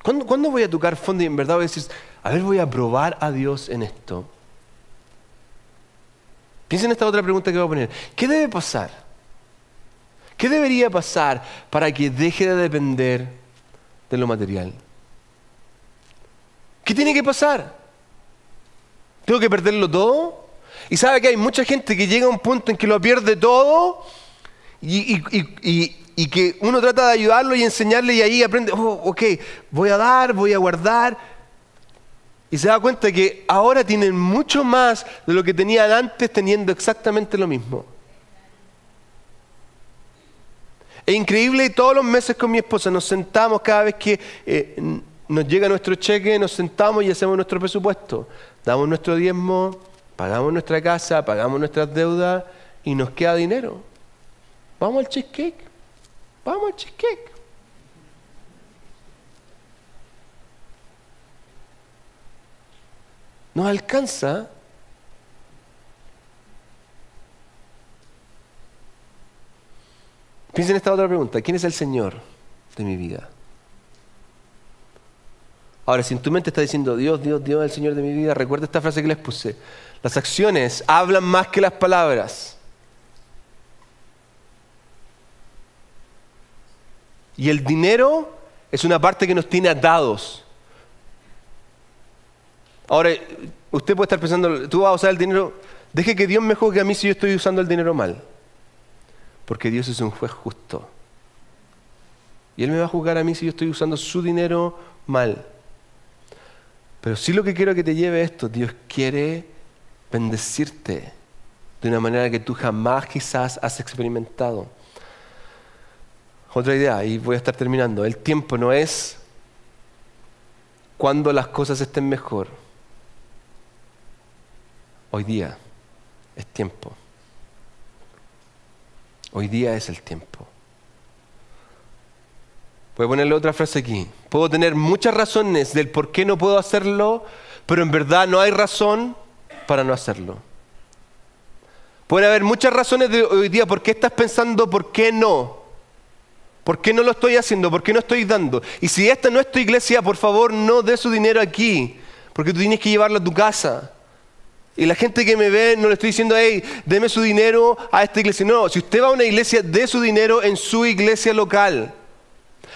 ¿Cuándo voy a tocar fondo y en verdad voy a decir, a ver, voy a probar a Dios en esto? Piensen en esta otra pregunta que voy a poner. ¿Qué debe pasar? ¿Qué debería pasar para que deje de depender de lo material? ¿Qué tiene que pasar? ¿Tengo que perderlo todo? Y sabe que hay mucha gente que llega a un punto en que lo pierde todo y que uno trata de ayudarlo y enseñarle y ahí aprende, ok, voy a dar, voy a guardar. Y se da cuenta que ahora tienen mucho más de lo que tenían antes teniendo exactamente lo mismo. Es increíble, todos los meses con mi esposa nos sentamos cada vez que nos llega nuestro cheque, nos sentamos y hacemos nuestro presupuesto. Damos nuestro diezmo, pagamos nuestra casa, pagamos nuestras deudas y nos queda dinero. Vamos al cheesecake. Vamos al cheesecake. Nos alcanza. Piensen en esta otra pregunta. ¿Quién es el Señor de mi vida? Ahora, si en tu mente está diciendo Dios, Dios, Dios, el Señor de mi vida, recuerda esta frase que les puse. Las acciones hablan más que las palabras. Y el dinero es una parte que nos tiene atados. Ahora, usted puede estar pensando, tú vas a usar el dinero, deje que Dios me juzgue a mí si yo estoy usando el dinero mal. Porque Dios es un juez justo. Y Él me va a juzgar a mí si yo estoy usando su dinero mal. Pero sí lo que quiero que te lleve esto, Dios quiere bendecirte de una manera que tú jamás quizás has experimentado. Otra idea, y voy a estar terminando. El tiempo no es cuando las cosas estén mejor. Hoy día es tiempo. Hoy día es el tiempo. Voy a ponerle otra frase aquí. Puedo tener muchas razones del por qué no puedo hacerlo, pero en verdad no hay razón para no hacerlo. Pueden haber muchas razones de hoy día por qué estás pensando, por qué no. ¿Por qué no lo estoy haciendo? ¿Por qué no estoy dando? Y si esta no es tu iglesia, por favor, no dé su dinero aquí, porque tú tienes que llevarlo a tu casa. Y la gente que me ve, no le estoy diciendo, hey, deme su dinero a esta iglesia. No, si usted va a una iglesia, dé su dinero en su iglesia local.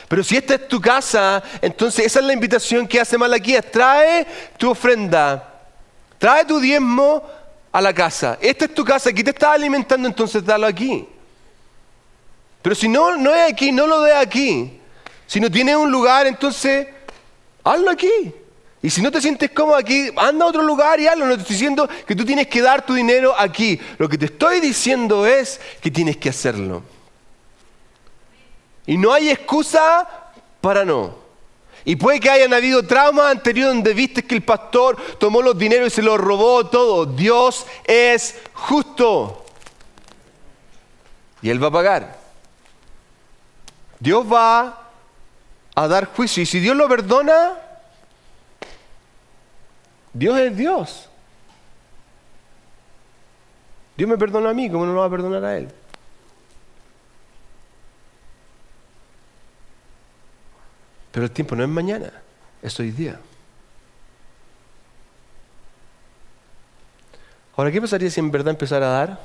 Pero si esta es tu casa, entonces esa es la invitación que hace Malaquías. Trae tu ofrenda, trae tu diezmo a la casa. Esta es tu casa, aquí te estás alimentando, entonces dalo aquí. Pero si no es aquí, no lo dé aquí. Si no tienes un lugar, entonces hazlo aquí. Y si no te sientes cómodo aquí, anda a otro lugar y hazlo. No te estoy diciendo que tú tienes que dar tu dinero aquí. Lo que te estoy diciendo es que tienes que hacerlo. Y no hay excusa para no. Y puede que hayan habido traumas anteriores donde viste que el pastor tomó los dineros y se los robó todo. Dios es justo. Y Él va a pagar. Dios va a dar juicio. Y si Dios lo perdona, Dios es Dios. Dios me perdona a mí, ¿cómo no lo va a perdonar a Él? Pero el tiempo no es mañana, es hoy día. Ahora, ¿qué pasaría si en verdad empezara a dar?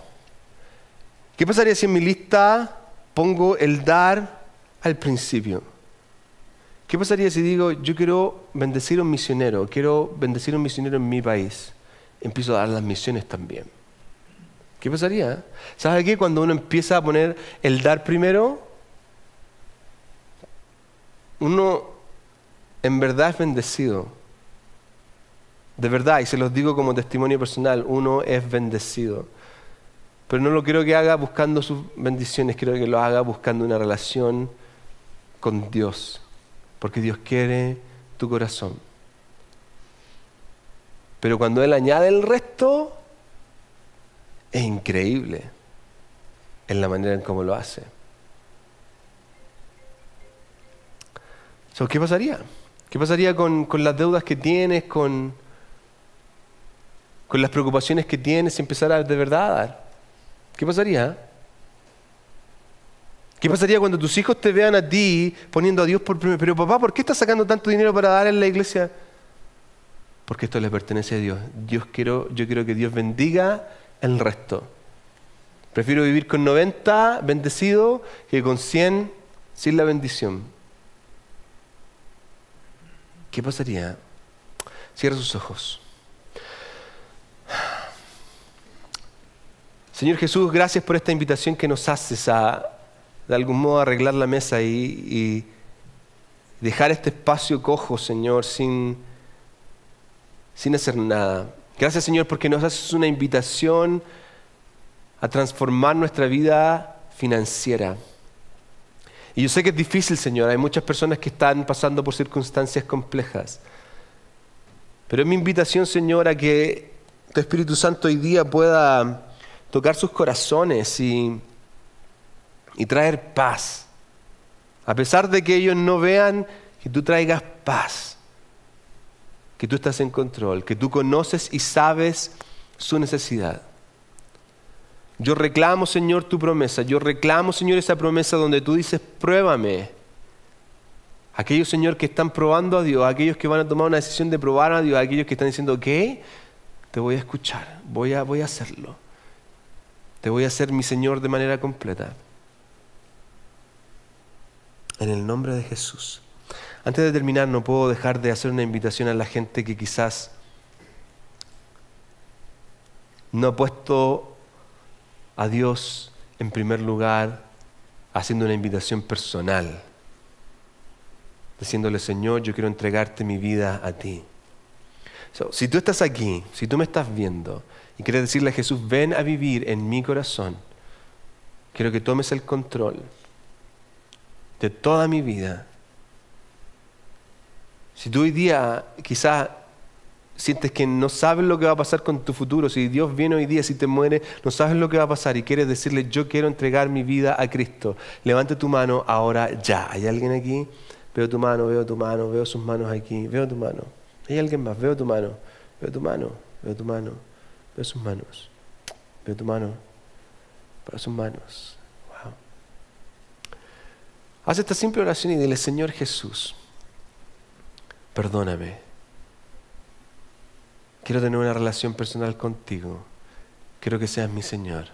¿Qué pasaría si en mi lista pongo el dar al principio? ¿Qué pasaría si digo, yo quiero bendecir a un misionero, quiero bendecir a un misionero en mi país? Empiezo a dar las misiones también. ¿Qué pasaría? ¿Sabes qué? Cuando uno empieza a poner el dar primero, uno en verdad es bendecido. De verdad, y se los digo como testimonio personal, uno es bendecido. Pero no lo quiero que haga buscando sus bendiciones, quiero que lo haga buscando una relación con Dios. Porque Dios quiere tu corazón. Pero cuando Él añade el resto, es increíble en la manera en cómo lo hace. ¿Qué pasaría? ¿Qué pasaría con las deudas que tienes, con las preocupaciones que tienes si empezaras de verdad a dar? ¿Qué pasaría? ¿Qué pasaría cuando tus hijos te vean a ti poniendo a Dios por primero? Pero papá, ¿por qué estás sacando tanto dinero para dar en la iglesia? Porque esto le pertenece a Dios. Yo quiero que Dios bendiga el resto. Prefiero vivir con 90 bendecido que con 100 sin la bendición. ¿Qué pasaría? Cierra sus ojos. Señor Jesús, gracias por esta invitación que nos haces a, de algún modo, arreglar la mesa y dejar este espacio cojo, Señor, sin hacer nada. Gracias, Señor, porque nos haces una invitación a transformar nuestra vida financiera. Y yo sé que es difícil, Señor. Hay muchas personas que están pasando por circunstancias complejas. Pero es mi invitación, Señor, a que tu Espíritu Santo hoy día pueda tocar sus corazones y traer paz. A pesar de que ellos no vean, que tú traigas paz. Que tú estás en control, que tú conoces y sabes su necesidad. Yo reclamo, Señor, tu promesa. Yo reclamo, Señor, esa promesa donde tú dices, pruébame. Aquellos, Señor, que están probando a Dios, aquellos que van a tomar una decisión de probar a Dios, aquellos que están diciendo, ok, te voy a escuchar, voy a hacerlo. Te voy a hacer mi Señor de manera completa. En el nombre de Jesús. Antes de terminar, no puedo dejar de hacer una invitación a la gente que quizás no ha puesto a Dios en primer lugar, haciendo una invitación personal, diciéndole, Señor, yo quiero entregarte mi vida a ti. Si tú estás aquí, si tú me estás viendo y quieres decirle a Jesús, ven a vivir en mi corazón, quiero que tomes el control de toda mi vida. Si tú hoy día quizás sientes que no sabes lo que va a pasar con tu futuro, si Dios viene hoy día, si te mueres, no sabes lo que va a pasar y quieres decirle, yo quiero entregar mi vida a Cristo, levante tu mano ahora ya. ¿Hay alguien aquí? Veo tu mano, veo sus manos aquí, veo tu mano. ¿Hay alguien más? Veo tu mano, veo tu mano, veo tu mano, veo sus manos, veo tu mano. para sus manos. Wow. Haz esta simple oración y dile: Señor Jesús, perdóname. Quiero tener una relación personal contigo. Quiero que seas mi Señor.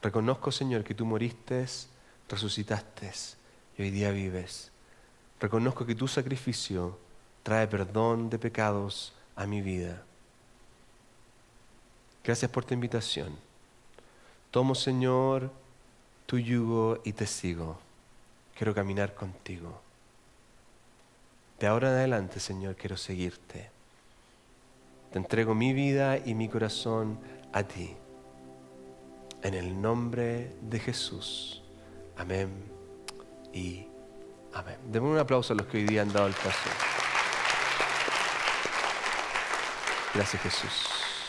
Reconozco, Señor, que tú moriste, resucitaste y hoy día vives. Reconozco que tu sacrificio trae perdón de pecados a mi vida. Gracias por tu invitación. Tomo, Señor, tu yugo y te sigo. Quiero caminar contigo. De ahora en adelante, Señor, quiero seguirte. Te entrego mi vida y mi corazón a ti. En el nombre de Jesús. Amén y amén. Demos un aplauso a los que hoy día han dado el paso. Gracias, Jesús.